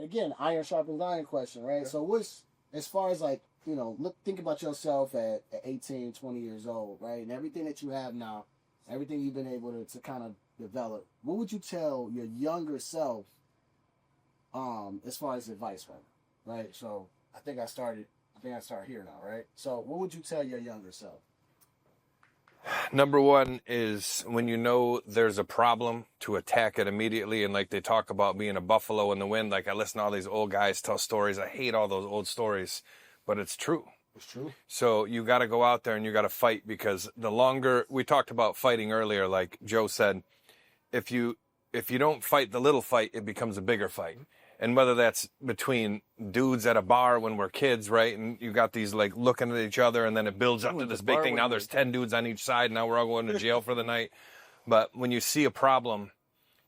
again, iron sharpens iron question, right? Yeah. So what's, as far as like, you know, think about yourself at 18, 20 years old, right? And everything that you have now, everything you've been able to kind of develop, what would you tell your younger self as far as advice, right? So I think I start here now, right? So what would you tell your younger self? Number one is when you know there's a problem, to attack it immediately. And like they talk about being a buffalo in the wind, like I listen to all these old guys tell stories. I hate all those old stories, but it's true. It's true. So you got to go out there and you got to fight, because the longer, we talked about fighting earlier, like Joe said, if you don't fight the little fight, it becomes a bigger fight. And whether that's between dudes at a bar when we're kids, right? And you got these like looking at each other, and then it builds up to this big thing. Now there's 10 dudes on each side. Now we're all going to jail for the night. But when you see a problem,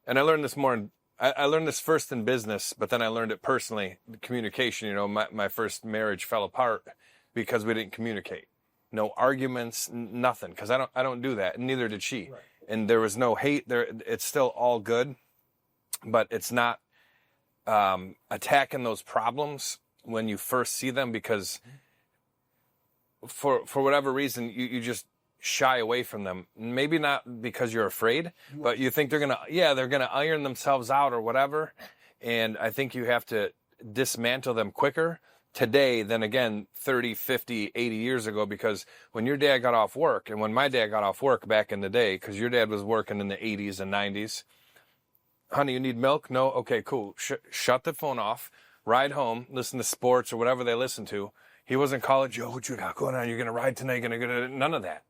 and I learned this more, I learned this first in business, but then I learned it personally, communication. You know, my first marriage fell apart because we didn't communicate. No arguments, nothing. Because I don't do that. And neither did she. Right. And there was no hate there. It's still all good, but it's not attacking those problems when you first see them, because for whatever reason you just shy away from them. Maybe not because you're afraid, but you think they're gonna iron themselves out or whatever. And I think you have to dismantle them quicker today than, again, 30, 50, 80 years ago. Because when your dad got off work, and when my dad got off work back in the day, because your dad was working in the 80s and 90s, honey, you need milk? No? Okay, cool. Shut the phone off, ride home, listen to sports or whatever they listen to. He wasn't calling, Joe, what you got going on? You're going to ride tonight? You're going to go to... None of that.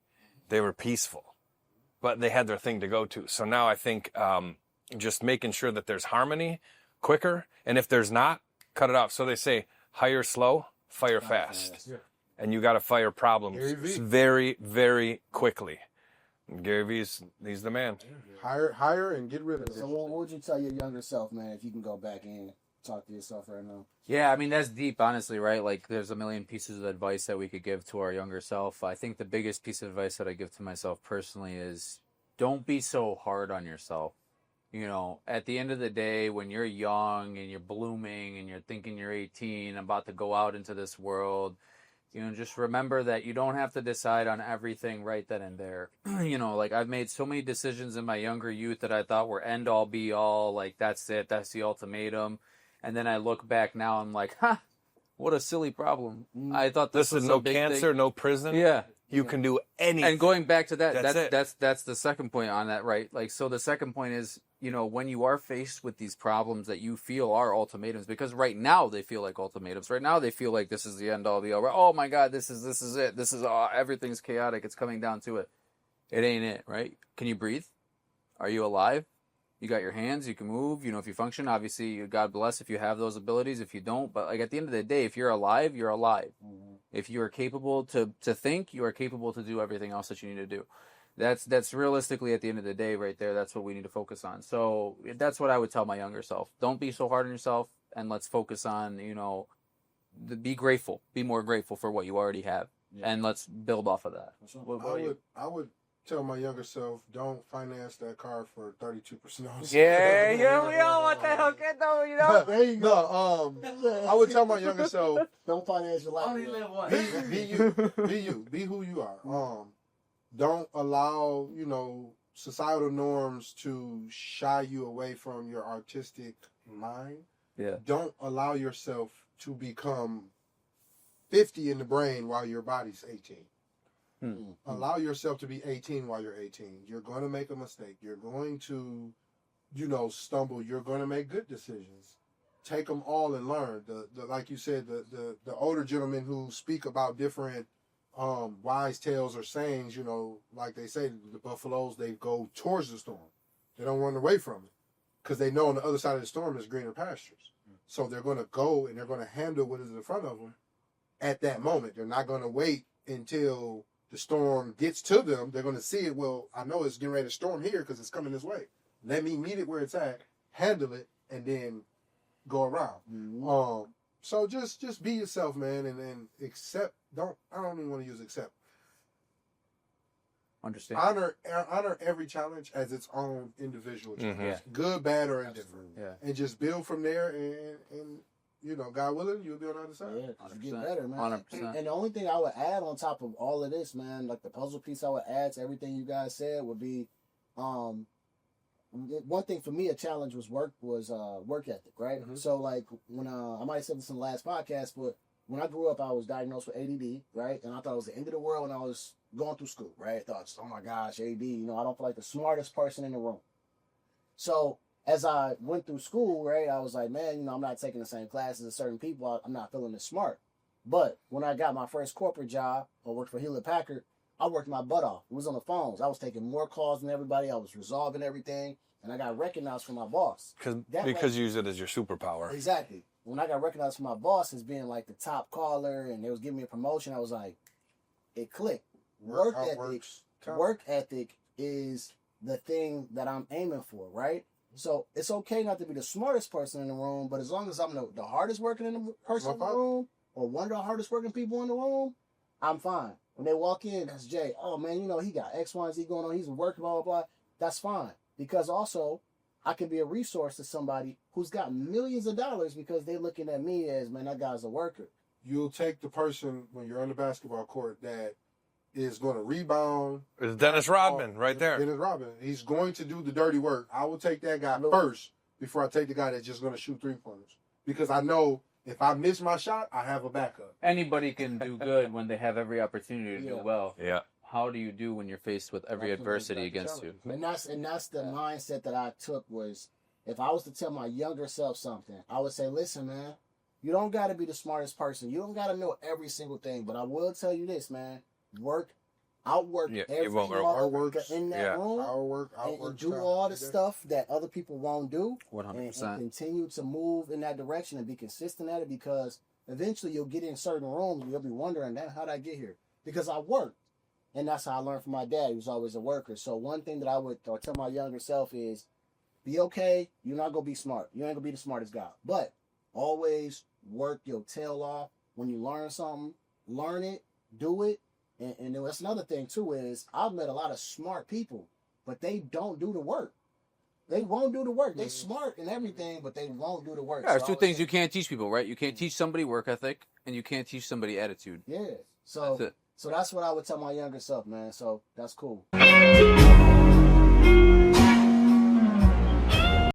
They were peaceful, but they had their thing to go to. So now I think just making sure that there's harmony quicker. And if there's not, cut it off. So they say, hire slow, fire fast. Yeah. And you got to fire problems very, very quickly. Gary V's, he's the man. Hire and get rid of it. So what would you tell your younger self, man, if you can go back and talk to yourself right now? Yeah, I mean, that's deep, honestly, right? Like, there's a million pieces of advice that we could give to our younger self. I think the biggest piece of advice that I give to myself personally is don't be so hard on yourself. You know, at the end of the day, when you're young and you're blooming and you're thinking you're 18, about to go out into this world, you know, just remember that you don't have to decide on everything right then and there. You know, like, I've made so many decisions in my younger youth that I thought were end all be all, like, that's it, that's the ultimatum. And then I look back now, I'm like, what a silly problem. I thought this was no a big cancer, thing. No prison. Yeah. You can do anything. And going back to that, that's the second point on that, right? Like, so the second point is, you know, when you are faced with these problems that you feel are ultimatums, because right now they feel like ultimatums. Right now they feel like this is the end all be all. Oh my God, this is it. This is everything's chaotic. It's coming down to it. It ain't it, right? Can you breathe? Are you alive? You got your hands, you can move, you know, if you function. Obviously, God bless if you have those abilities. If you don't, but like at the end of the day, if you're alive, you're alive. Mm-hmm. If you are capable to think, you are capable to do everything else that you need to do. That's realistically at the end of the day right there. That's what we need to focus on. So that's what I would tell my younger self. Don't be so hard on yourself, and let's focus on, you know, be grateful. Be more grateful for what you already have, and let's build off of that. I would tell my younger self, don't finance that car for 32% off. Yeah, we all want that hook, though, you know. There you go. No, I would tell my younger self, don't finance your life. Only live once. Be you, be who you are. Don't allow, you know, societal norms to shy you away from your artistic mind. Yeah. Don't allow yourself to become 50 in the brain while your body's 18. Allow yourself to be 18 while you're 18. You're going to make a mistake. You're going to, you know, stumble. You're going to make good decisions. Take them all and learn. Like you said, the older gentlemen who speak about different wise tales or sayings, you know, like they say, the buffaloes, they go towards the storm. They don't run away from it because they know on the other side of the storm is greener pastures. So they're going to go and they're going to handle what is in front of them at that moment. They're not going to wait until the storm gets to them. They're going to see it. Well, I know it's getting ready to storm here because it's coming this way. Let me meet it where it's at, handle it, and then go around. Mm-hmm. So just be yourself, man, and accept. I don't even want to use accept. Understand. honor every challenge as its own individual challenge, Mhm. Yeah. good, bad, or indifferent, Yeah. and just build from there. And you know, God willing, you'll be on the other side. Yeah, 'cause you get 100%. better, man. 100%. And the only thing I would add on top of all of this, man, like the puzzle piece I would add to everything you guys said would be, one thing for me, a challenge was work ethic, right? Mhm. So like when I might have said this in the last podcast, but when I grew up, I was diagnosed with ADD, right? And I thought it was the end of the world when I was going through school, right? I thought, oh my gosh, ADD, you know, I don't feel like the smartest person in the room. So as I went through school, right, I was like, man, you know, I'm not taking the same classes as certain people. I'm not feeling as smart. But when I got my first corporate job, I worked for Hewlett Packard, I worked my butt off. It was on the phones. I was taking more calls than everybody. I was resolving everything. And I got recognized from my boss. Because you use it as your superpower. Exactly. When I got recognized from my boss as being like the top caller and they was giving me a promotion, I was like, it clicked. Work ethic is the thing that I'm aiming for, right? So it's okay not to be the smartest person in the room, but as long as I'm the hardest working person in the room, or one of the hardest working people in the room, I'm fine. When they walk in, that's Jay. Oh man, you know, he got X, Y, and Z going on. He's working, blah, blah, blah. That's fine. Because also, I can be a resource to somebody who's got millions of dollars because they're looking at me as, man, that guy's a worker. You'll take the person when you're on the basketball court that is going to rebound. It's Dennis Rodman right there. Dennis Rodman. He's going to do the dirty work. I will take that guy first before I take the guy that's just going to shoot 3-pointers. Because I know if I miss my shot, I have a backup. Anybody can do good when they have every opportunity to do well. Yeah. How do you do when you're faced with every adversity against you? And that's the mindset that I took was, if I was to tell my younger self something, I would say, listen, man, you don't got to be the smartest person. You don't got to know every single thing. But I will tell you this, man, outwork every motherfucker in that room. And do all the stuff that other people won't do. 100%. And continue to move in that direction and be consistent at it, because eventually you'll get in certain rooms and you'll be wondering, how'd I get here? Because I worked. And that's how I learned from my dad. He was always a worker. So one thing that I would tell my younger self is, be okay. You're not going to be smart. You ain't going to be the smartest guy. But always work your tail off. When you learn something, learn it, do it. And that's another thing, too, is I've met a lot of smart people, but they don't do the work. They won't do the work. They smart and everything, but they won't do the work. Yeah, there's two things you can't teach people, right? You can't teach somebody work ethic, and you can't teach somebody attitude. Yeah. So that's what I would tell my younger self, man. So that's cool.